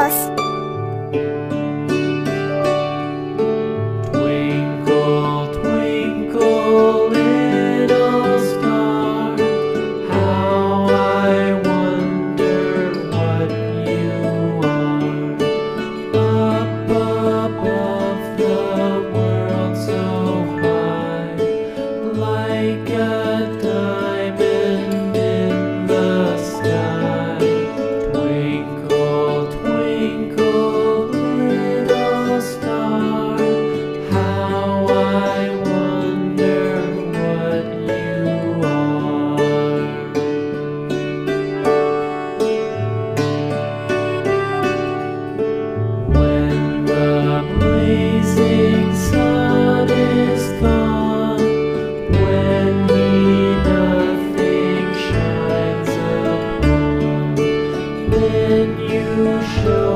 close. Twinkle, twinkle, little star, how I wonder what you are. Up above the world so high, like a diamond in the sky. Twinkle, twinkle, little star, how I wonder what you are. When the blazing sun is gone, when he nothing shines upon, then you show